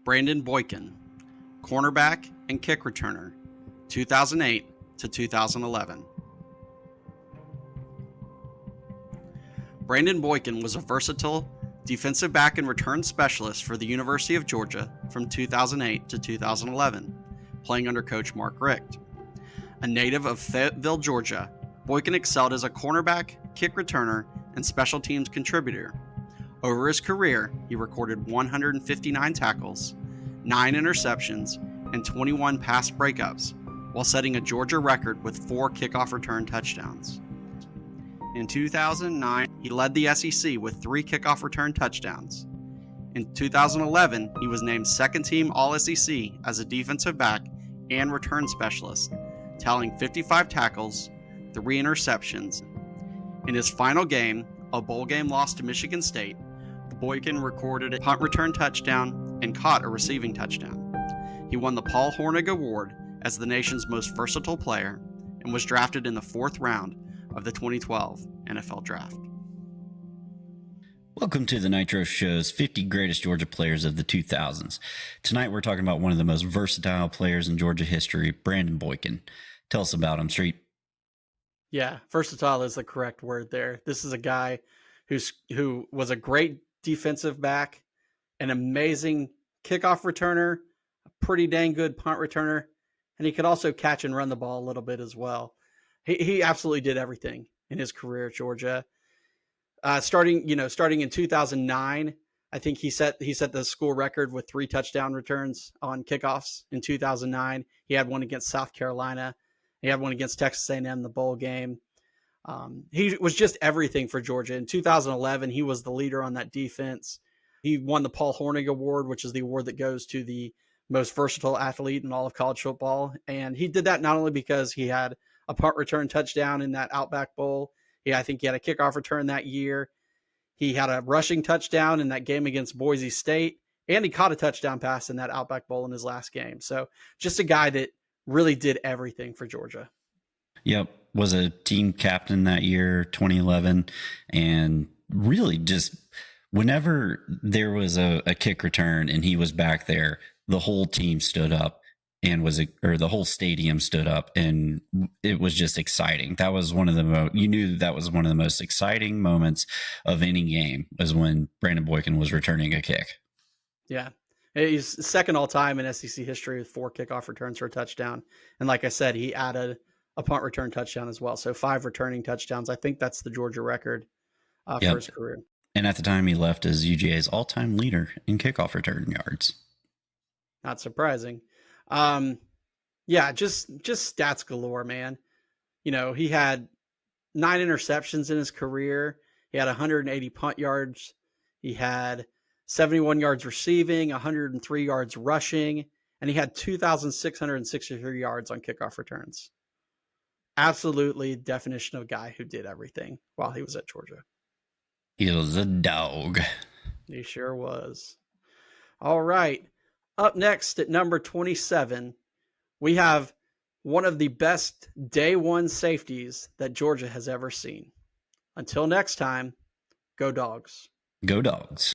Brandon Boykin, cornerback and kick returner, 2008 to 2011. Brandon Boykin was a versatile defensive back and return specialist for the University of Georgia from 2008 to 2011, playing under coach Mark Richt. A native of Fayetteville, Georgia, Boykin excelled as a cornerback, kick returner, and special teams contributor. Over his career, he recorded 159 tackles, 9 interceptions, and 21 pass breakups, while setting a Georgia record with 4 kickoff return touchdowns. In 2009, he led the SEC with 3 kickoff return touchdowns. In 2011, he was named second-team All-SEC as a defensive back and return specialist, tallying 55 tackles, 3 interceptions. In his final game, a bowl game loss to Michigan State, Boykin recorded a punt return touchdown and caught a receiving touchdown. He won the Paul Hornug Award as the nation's most versatile player and was drafted in the 4th round of the 2012 NFL Draft. Welcome to the Nitro Show's 50 Greatest Georgia Players of the 2000s. Tonight we're talking about one of the most versatile players in Georgia history, Brandon Boykin. Tell us about him, Street. Yeah, versatile is the correct word there. This is a guy who was a great defensive back, an amazing kickoff returner, a pretty dang good punt returner, and he could also catch and run the ball a little bit as well. He absolutely did everything in his career at Georgia. Starting in 2009, I think he set the school record with 3 touchdown returns on kickoffs in 2009. He had one against South Carolina. He had one against Texas A&M, the bowl game. He was just everything for Georgia. In 2011, he was the leader on that defense. He won the Paul Hornug Award, which is the award that goes to the most versatile athlete in all of college football. And he did that not only because he had a punt return touchdown in that Outback Bowl. I think he had a kickoff return that year. He had a rushing touchdown in that game against Boise State, and he caught a touchdown pass in that Outback Bowl in his last game. So just a guy that really did everything for Georgia. Yep, was a team captain that year, 2011, and really just whenever there was a kick return and he was back there, the whole team stood up and the whole stadium stood up, and it was just exciting. That was one of the you knew that was one of the most exciting moments of any game, was when Brandon Boykin was returning a kick. Yeah. He's second all time in SEC history with 4 kickoff returns for a touchdown. And like I said, he added a punt return touchdown as well. So 5 returning touchdowns. I think that's the Georgia record for his career. And at the time he left as UGA's all-time leader in kickoff return yards. Not surprising. Just stats galore, man. He had 9 interceptions in his career. He had 180 punt yards. He had 71 yards receiving, 103 yards rushing, and he had 2,663 yards on kickoff returns. Absolutely definition of a guy who did everything while he was at Georgia. He was a dog. He sure was. All right. Up next at number 27, we have one of the best day one safeties that Georgia has ever seen. Until next time, go Dogs. Go Dogs.